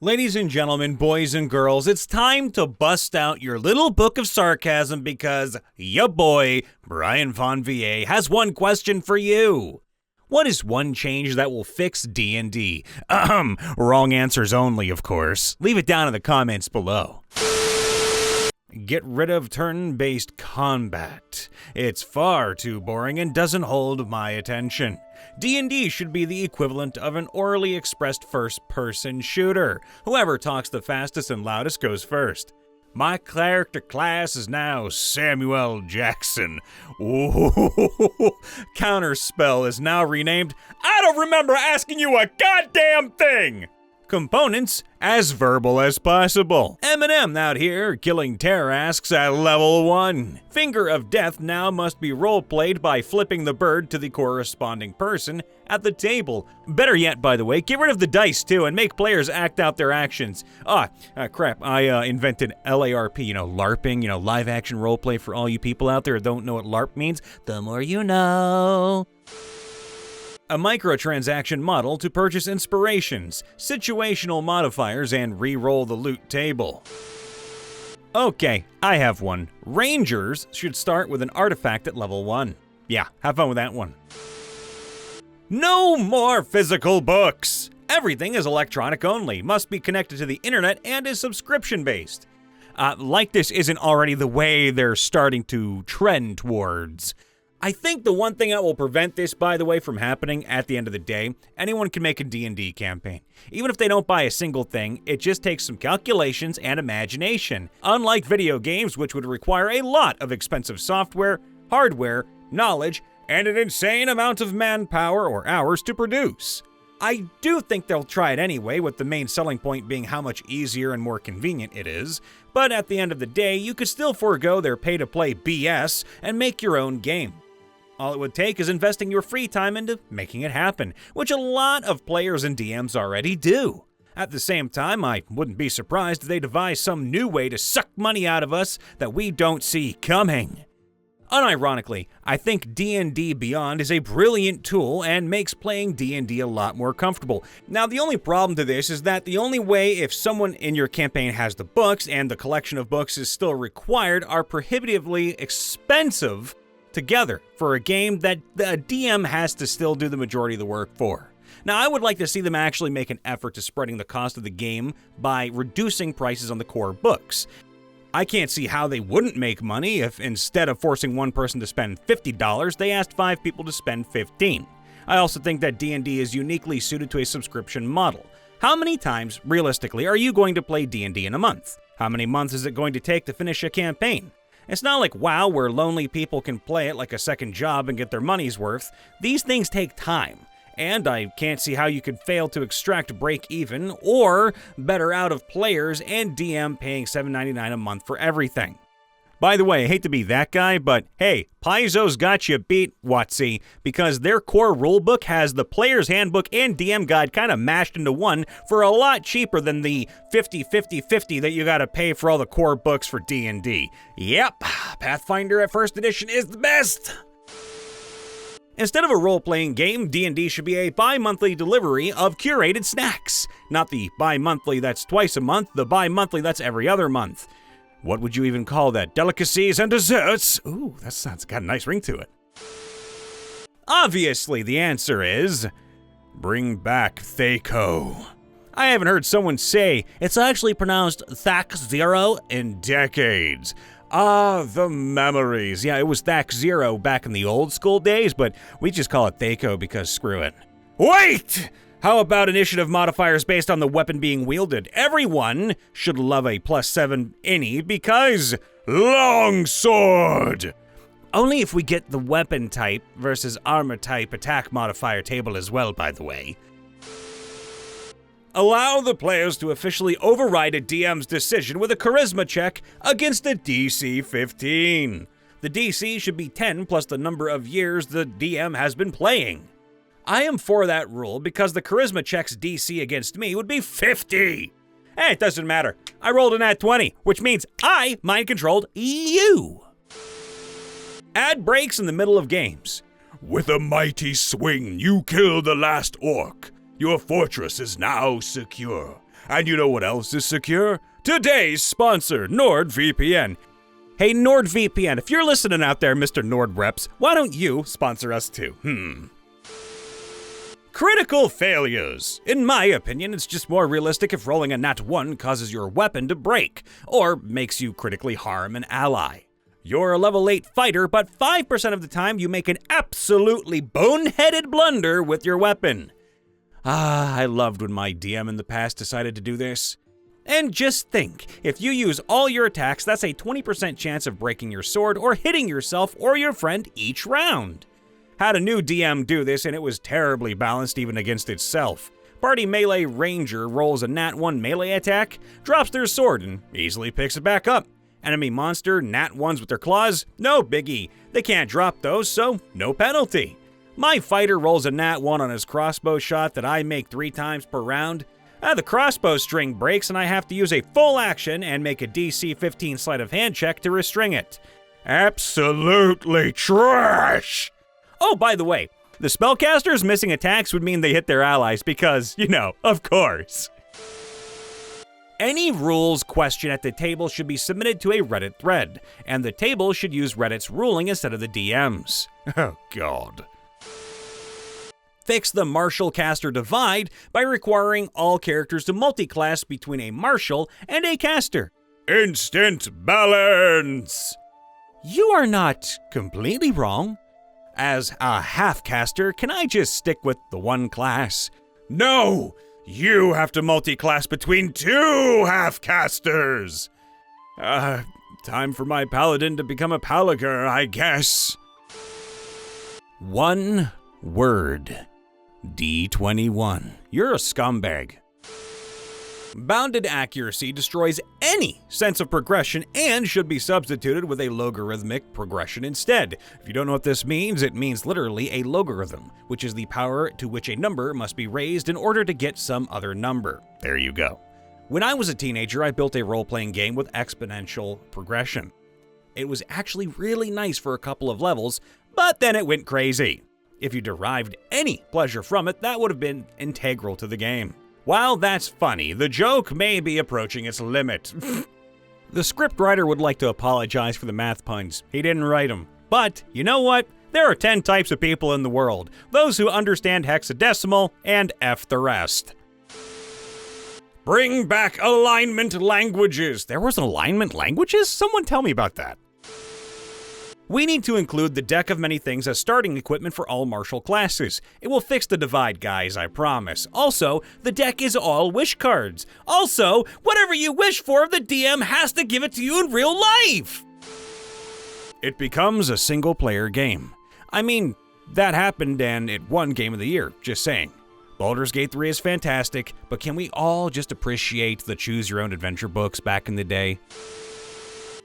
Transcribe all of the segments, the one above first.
Ladies and gentlemen, boys and girls, it's time to bust out your little book of sarcasm because ya boy, Brian Von VA, has one question for you. What is one change that will fix D&D? Wrong answers only, of course. Leave it down in the comments below. Get rid of turn-based combat. It's far too boring and doesn't hold my attention. D&D should be the equivalent of an orally expressed first-person shooter. Whoever talks the fastest and loudest goes first. My character class is now Samuel Jackson. Ooh. Counterspell is now renamed I don't remember asking you a goddamn thing! Components as verbal as possible. Eminem out here killing Tarrasques at level 1. Finger of Death now must be roleplayed by flipping the bird to the corresponding person at the table. Better yet, by the way, get rid of the dice too and make players act out their actions. Crap, I invented LARP, LARPing, live action roleplay for all you people out there who don't know what LARP means. The more you know. A microtransaction model to purchase inspirations, situational modifiers, and re-roll the loot table. Okay, I have one. Rangers should start with an artifact at level 1. Yeah, have fun with that one. No more physical books! Everything is electronic only, must be connected to the internet, and is subscription-based. Like this isn't already the way they're starting to trend towards. I think the one thing that will prevent this, by the way, from happening at the end of the day, anyone can make a D&D campaign. Even if they don't buy a single thing, it just takes some calculations and imagination. Unlike video games, which would require a lot of expensive software, hardware, knowledge, and an insane amount of manpower or hours to produce. I do think they'll try it anyway, with the main selling point being how much easier and more convenient it is, but at the end of the day, you could still forego their pay-to-play BS and make your own game. All it would take is investing your free time into making it happen, which a lot of players and DMs already do. At the same time, I wouldn't be surprised if they devise some new way to suck money out of us that we don't see coming. Unironically, I think D&D Beyond is a brilliant tool and makes playing D&D a lot more comfortable. Now, the only problem to this is that the only way if someone in your campaign has the books and the collection of books is still required are prohibitively expensive together for a game that the DM has to still do the majority of the work for. Now, I would like to see them actually make an effort to spreading the cost of the game by reducing prices on the core books. I can't see how they wouldn't make money if instead of forcing one person to spend $50, they asked 5 people to spend $15. I also think that D&D is uniquely suited to a subscription model. How many times, realistically, are you going to play D&D in a month? How many months is it going to take to finish a campaign? It's not like WoW where lonely people can play it like a second job and get their money's worth. These things take time, and I can't see how you could fail to extract break even or better out of players and DM paying $7.99 a month for everything. By the way, I hate to be that guy, but hey, Paizo's got you beat, Watsy, because their core rulebook has the player's handbook and DM guide kind of mashed into one for a lot cheaper than the $50 that you gotta pay for all the core books for D&D. Yep, Pathfinder at 1st edition is the best! Instead of a role-playing game, D&D should be a bi-monthly delivery of curated snacks. Not the bi-monthly that's twice a month, the bi-monthly that's every other month. What would you even call that? Delicacies and desserts? Ooh, that sounds got a nice ring to it. Obviously, the answer is bring back Thaco. I haven't heard someone say it's actually pronounced Thac Zero in decades. Ah, the memories. Yeah, it was Thac Zero back in the old school days, but we just call it Thaco because screw it. Wait! How about initiative modifiers based on the weapon being wielded? Everyone should love a +7 any because longsword! Only if we get the weapon type versus armor type attack modifier table as well, by the way. Allow the players to officially override a DM's decision with a charisma check against a DC 15. The DC should be 10 plus the number of years the DM has been playing. I am for that rule because the charisma check's DC against me would be 50. Hey, it doesn't matter. I rolled a nat 20, which means I mind-controlled you. Add breaks in the middle of games. With a mighty swing, you kill the last orc. Your fortress is now secure. And you know what else is secure? Today's sponsor, NordVPN. Hey NordVPN, if you're listening out there, Mr. NordReps, why don't you sponsor us too? Critical failures. In my opinion, it's just more realistic if rolling a nat 1 causes your weapon to break, or makes you critically harm an ally. You're a level 8 fighter, but 5% of the time you make an absolutely boneheaded blunder with your weapon. I loved when my DM in the past decided to do this. And just think, if you use all your attacks, that's a 20% chance of breaking your sword or hitting yourself or your friend each round. Had a new DM do this and it was terribly balanced even against itself. Party melee ranger rolls a nat 1 melee attack, drops their sword and easily picks it back up. Enemy monster nat 1s with their claws, no biggie. They can't drop those, so no penalty. My fighter rolls a nat 1 on his crossbow shot that I make 3 times per round. The crossbow string breaks and I have to use a full action and make a DC 15 sleight of hand check to restring it. Absolutely trash! Oh, by the way, the spellcasters missing attacks would mean they hit their allies because, of course. Any rules question at the table should be submitted to a Reddit thread, and the table should use Reddit's ruling instead of the DM's. Oh, God. Fix the martial caster divide by requiring all characters to multiclass between a martial and a caster. Instant balance! You are not completely wrong. As a half-caster, can I just stick with the one class? No! You have to multi-class between 2 half-casters! Time for my paladin to become a paliger, I guess. One word. D21. You're a scumbag. Bounded accuracy destroys any sense of progression and should be substituted with a logarithmic progression instead. If you don't know what this means, it means literally a logarithm, which is the power to which a number must be raised in order to get some other number. There you go. When I was a teenager, I built a role-playing game with exponential progression. It was actually really nice for a couple of levels, but then it went crazy. If you derived any pleasure from it, that would have been integral to the game. While that's funny, the joke may be approaching its limit. The scriptwriter would like to apologize for the math puns. He didn't write them. But, you know what? There are 10 types of people in the world. Those who understand hexadecimal and F the rest. Bring back alignment languages. There was alignment languages? Someone tell me about that. We need to include the deck of many things as starting equipment for all martial classes. It will fix the divide, guys, I promise. Also, the deck is all wish cards. Also, whatever you wish for, the DM has to give it to you in real life! It becomes a single-player game. I mean, that happened and it won Game of the Year, just saying. Baldur's Gate 3 is fantastic, but can we all just appreciate the choose-your-own-adventure books back in the day?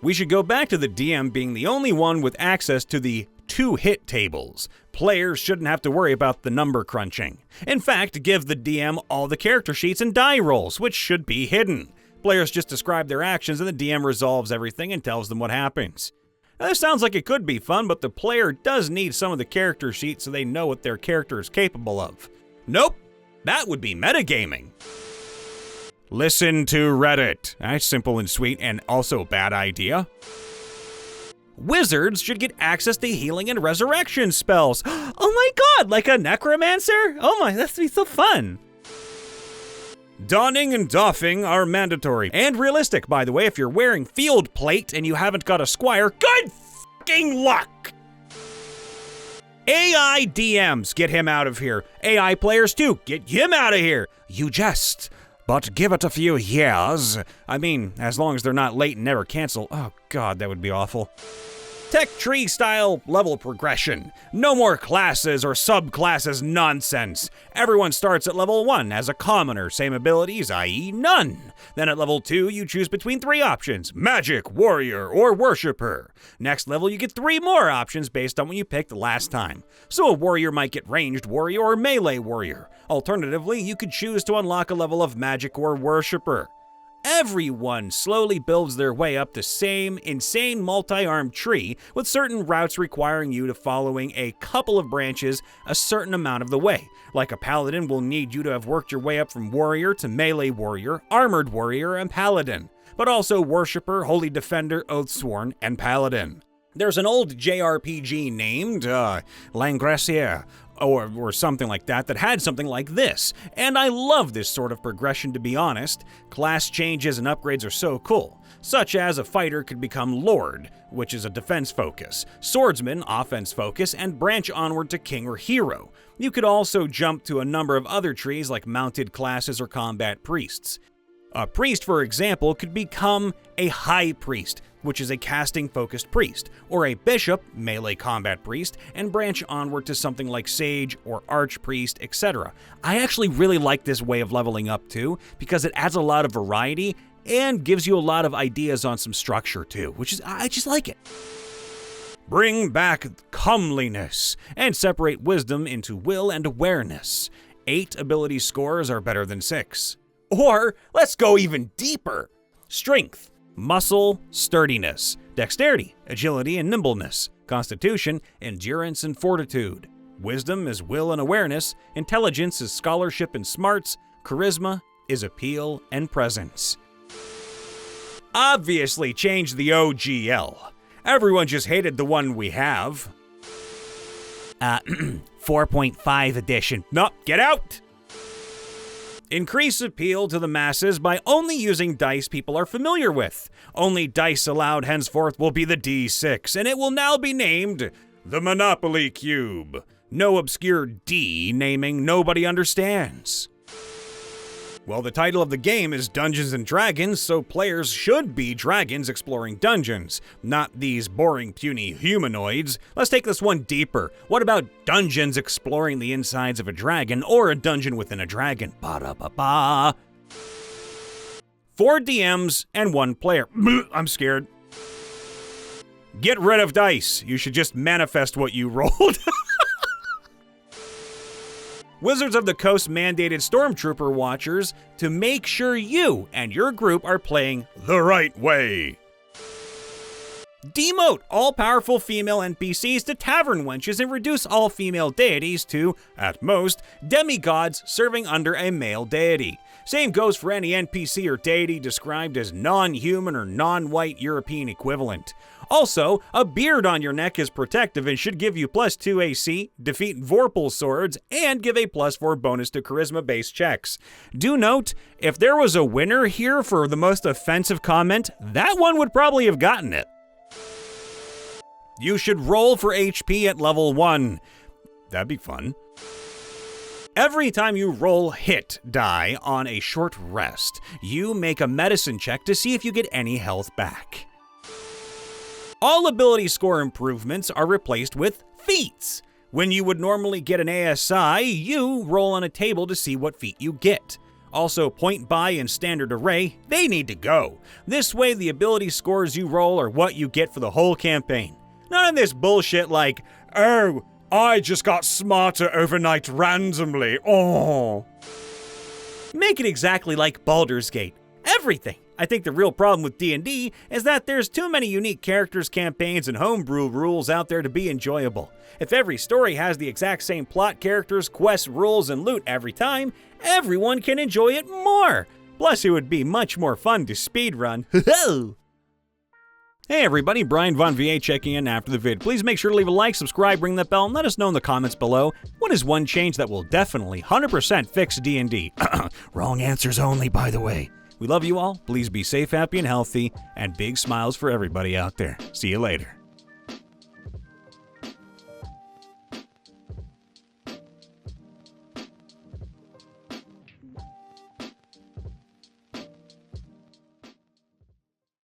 We should go back to the DM being the only one with access to the 2-hit tables. Players shouldn't have to worry about the number crunching. In fact, give the DM all the character sheets and die rolls, which should be hidden. Players just describe their actions and the DM resolves everything and tells them what happens. Now, this sounds like it could be fun, but the player does need some of the character sheets so they know what their character is capable of. Nope, that would be metagaming. Listen to Reddit. That's simple and sweet and also a bad idea. Wizards should get access to healing and resurrection spells. Oh my god, like a necromancer? Oh my, that's be so fun. Donning and doffing are mandatory and realistic, by the way. If you're wearing field plate and you haven't got a squire, good fucking luck. AI DMs, get him out of here. AI players too, get him out of here. You jest. But give it a few years. I mean, as long as they're not late and never cancel. Oh god, that would be awful. Tech tree style level progression. No more classes or subclasses nonsense. Everyone starts at level 1 as a commoner, same abilities, i.e. none. Then at level 2, you choose between 3 options, magic, warrior, or worshipper. Next level, you get 3 more options based on what you picked last time. So a warrior might get ranged warrior or melee warrior. Alternatively, you could choose to unlock a level of magic or worshipper. Everyone slowly builds their way up the same insane multi-armed tree, with certain routes requiring you to following a couple of branches a certain amount of the way. Like a paladin will need you to have worked your way up from warrior to melee warrior, armored warrior, and paladin, but also worshipper, holy defender, oathsworn, and paladin. There's an old JRPG named Langracier, or something like that had something like this, and I love this sort of progression, to be honest. Class changes and upgrades are so cool, such as a fighter could become Lord, which is a defense focus, swordsman, offense focus, and branch onward to king or hero. You could also jump to a number of other trees like mounted classes or combat priests. A priest, for example, could become a high priest, which is a casting-focused priest, or a bishop, melee combat priest, and branch onward to something like sage or archpriest, etc. I actually really like this way of leveling up too, because it adds a lot of variety and gives you a lot of ideas on some structure too, I just like it. Bring back comeliness and separate wisdom into will and awareness. 8 ability scores are better than 6. Or, let's go even deeper. Strength, muscle, sturdiness, dexterity, agility and nimbleness, constitution, endurance and fortitude. Wisdom is will and awareness, intelligence is scholarship and smarts, charisma is appeal and presence. Obviously change the OGL. Everyone just hated the one we have. 4.5 edition. No, get out! Increase appeal to the masses by only using dice people are familiar with. Only dice allowed henceforth will be the D6, and it will now be named the Monopoly Cube. No obscure D naming nobody understands. Well, the title of the game is Dungeons & Dragons, so players should be dragons exploring dungeons, not these boring, puny humanoids. Let's take this one deeper. What about dungeons exploring the insides of a dragon, or a dungeon within a dragon? Ba-da-ba-ba. 4 DMs and 1 player. I'm scared. Get rid of dice. You should just manifest what you rolled. Wizards of the Coast mandated Stormtrooper watchers to make sure you and your group are playing the right way. Demote all-powerful female NPCs to tavern wenches and reduce all female deities to, at most, demigods serving under a male deity. Same goes for any NPC or deity described as non-human or non-white European equivalent. Also, a beard on your neck is protective and should give you +2 AC, defeat Vorpal swords, and give a +4 bonus to charisma-based checks. Do note, if there was a winner here for the most offensive comment, that one would probably have gotten it. You should roll for HP at level 1. That'd be fun. Every time you roll hit die on a short rest, you make a medicine check to see if you get any health back. All ability score improvements are replaced with feats. When you would normally get an ASI, you roll on a table to see what feat you get. Also, point buy and standard array, they need to go. This way, the ability scores you roll are what you get for the whole campaign. None of this bullshit like, oh, I just got smarter overnight randomly, oh. Make it exactly like Baldur's Gate. Everything. I think the real problem with D&D is that there's too many unique characters, campaigns, and homebrew rules out there to be enjoyable. If every story has the exact same plot, characters, quests, rules, and loot every time, everyone can enjoy it more. Plus, it would be much more fun to speedrun. Hey everybody, Brian Von VA checking in after the vid. Please make sure to leave a like, subscribe, ring that bell, and let us know in the comments below what is one change that will definitely 100% fix D&D. Wrong answers only, by the way. We love you all. Please be safe, happy, and healthy, and big smiles for everybody out there. See you later.